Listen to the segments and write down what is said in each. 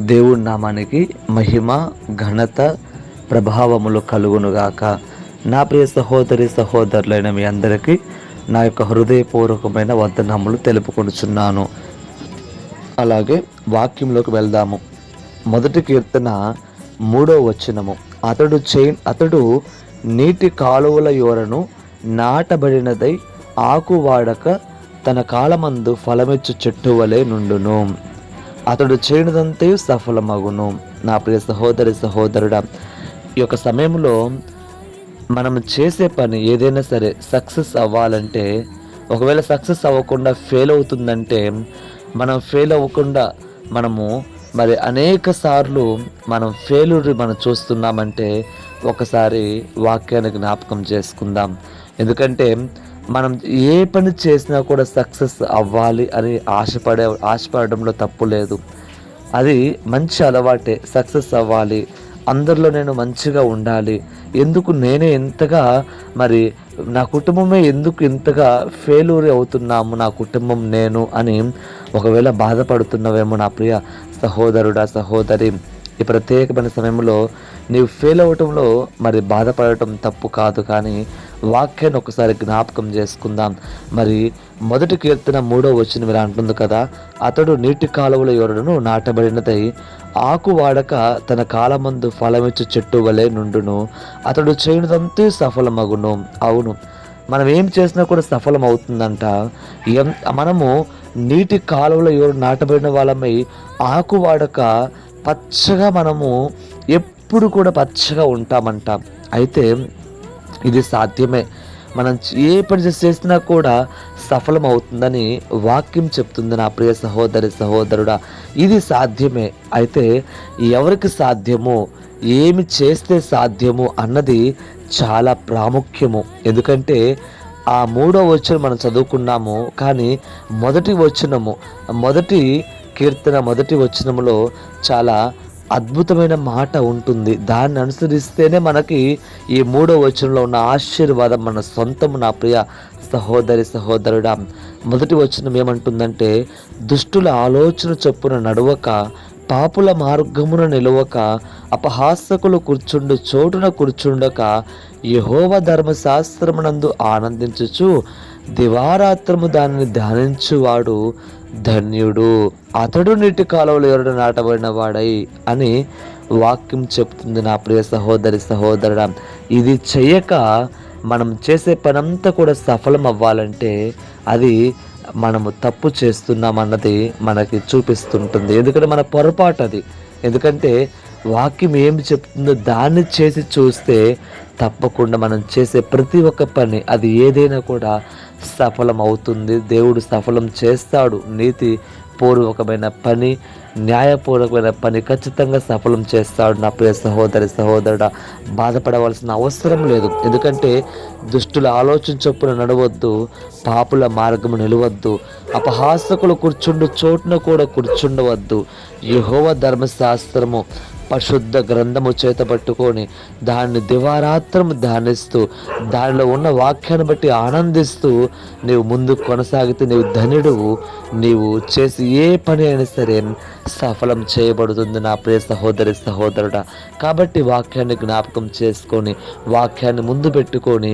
దేవుడి నామానికి మహిమ, ఘనత, ప్రభావములు కలుగునుగాక. నా ప్రియ సహోదరి సహోదరులైన మీ అందరికీ నా యొక్క హృదయపూర్వకమైన వందనములు తెలుపుకొనుచున్నాను. అలాగే వాక్యంలోకి వెళ్దాము. మొదటి కీర్తన 3వ వచనము. అతడు నీటి కాలువల యోరను నాటబడినదై ఆకు వాడక తన కాలమందు ఫలమిచ్చు చెట్టు వలె నుండును. అతడు చేయనిదంతే సఫలమగును. నా ప్రియ సహోదరి సహోదరుడా, ఈ యొక్క సమయంలో మనం చేసే పని ఏదైనా సరే సక్సెస్ అవ్వాలంటే, ఒకవేళ సక్సెస్ అవ్వకుండా ఫెయిల్ అవుతుందంటే, మనం ఫెయిల్ అవ్వకుండా మనము అనేక సార్లు మనం ఫెయిల్యూర్ మనం చూస్తున్నామంటే ఒకసారి వాక్యాన్ని జ్ఞాపకం చేసుకుందాం. ఎందుకంటే మనం ఏ పని చేసినా కూడా సక్సెస్ అవ్వాలి అని ఆశపడడంలో తప్పు లేదు. అది మంచి అలవాటే. సక్సెస్ అవ్వాలి, అందరిలో నేను మంచిగా ఉండాలి, ఎందుకు నేనే ఇంతగా నా కుటుంబమే ఎందుకు ఇంతగా ఫెయిల్యూర్ అవుతున్నాము, నా కుటుంబం నేను అని ఒకవేళ బాధపడుతున్నావేమో నా ప్రియ సహోదరుడా సహోదరి. ఈ ప్రత్యేకమైన సమయంలో నీవు ఫెయిల్ అవ్వటంలో బాధపడటం తప్పు కాదు, కానీ వాక్యాన్ని ఒకసారి జ్ఞాపకం చేసుకుందాం. మొదటి కీర్తన 3వ వచనం ఇలా అంటుంది కదా, అతడు నీటి కాలువల యోరను నాటబడినదై ఆకు వాడక తన కాలమందు ఫలమిచ్చు చెట్టు వలె నుండును. అతడు చేయనిదంతే సఫలమగును. అవును, మనం ఏం చేసినా కూడా సఫలం అవుతుందంట. మనము నీటి కాలువల యోర నాటబడిన వాళ్ళమై ఆకు వాడక పచ్చగా మనము ఎప్పుడు కూడా పచ్చగా ఉంటామంట. అయితే ఇది సాధ్యమే. మనం ఏ పని చేసినా కూడా సఫలం అవుతుందని వాక్యం చెప్తుంది. నా ప్రియ సహోదరి సహోదరుడా, ఇది సాధ్యమే. అయితే ఎవరికి సాధ్యమో, ఏమి చేస్తే సాధ్యము అన్నది చాలా ప్రాముఖ్యము. ఎందుకంటే ఆ 3వ వచనం మనం చదువుకున్నాము, కానీ మొదటి కీర్తన 1వ వచనంలో చాలా అద్భుతమైన మాట ఉంటుంది. దాన్ని అనుసరిస్తేనే మనకి ఈ 3వ వచనంలో ఉన్న ఆశీర్వాదం మన సొంతము. నా ప్రియ సహోదరి సహోదరుడా, 1వ వచనం ఏమంటుందంటే, దుష్టుల ఆలోచన చొప్పున నడవక, పాపుల మార్గమున నిలవక, అపహాసకులు కూర్చుండు చోటున కూర్చుండక, యెహోవా ధర్మశాస్త్రమునందు ఆనందించుచు దివారాత్రము దానిని ధ్యానించువాడు ధన్యుడు. అతడు నీటి కాలువల యోరను నాటబడిన వాడై అని వాక్యం చెప్తుంది. నా ప్రియ సహోదరి సహోదరుడా, ఇది చెయ్యక మనం చేసే పనంతా కూడా సఫలం అవ్వాలంటే అది మనము తప్పు చేస్తున్నామన్నది మనకి చూపిస్తుంటుంది. ఎందుకంటే మన పొరపాటు అది. ఎందుకంటే వాక్యం ఏమి చెప్తుందో దాన్ని చేసి చూస్తే తప్పకుండా మనం చేసే ప్రతి ఒక్క పని, అది ఏదైనా కూడా సఫలం అవుతుంది. దేవుడు సఫలం చేస్తాడు. నీతి పూర్వకమైన పని, న్యాయపూర్వకమైన పని ఖచ్చితంగా సఫలం చేస్తాడు. నా ప్రియ సహోదరి సహోదరుడా, బాధపడవలసిన అవసరం లేదు. ఎందుకంటే దుష్టుల ఆలోచన చొప్పున నడవద్దు, పాపుల మార్గము నిలవద్దు, అపహాసకులు కూర్చుండు చోటున కూడా కూర్చుండవద్దు. యెహోవా ధర్మశాస్త్రము పరిశుద్ధ గ్రంథము చేత పట్టుకొని దాన్ని దివారాత్రము ధ్యానిస్తూ, దానిలో ఉన్న వాక్యాన్ని బట్టి ఆనందిస్తూ నీవు ముందుకు కొనసాగితే నీవు ధన్యుడువు. నీవు చేసి ఏ పని అయినా సరే సఫలం చేయబడుతుంది. నా ప్రియ సహోదరి సహోదరుడా, కాబట్టి వాక్యాన్ని జ్ఞాపకం చేసుకొని, వాక్యాన్ని ముందు పెట్టుకొని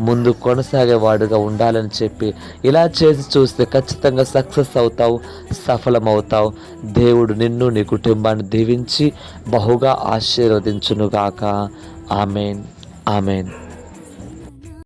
ముందు కొనసాగేవాడుగా ఉండాలని చెప్పి ఇలా చేసి చూస్తే ఖచ్చితంగా సక్సెస్ అవుతావు, సఫలం అవుతావు. దేవుడు నిన్ను, నీ కుటుంబాన్ని దీవించి బహుగా ఆశీర్వదించునుగాక. Amen, amen.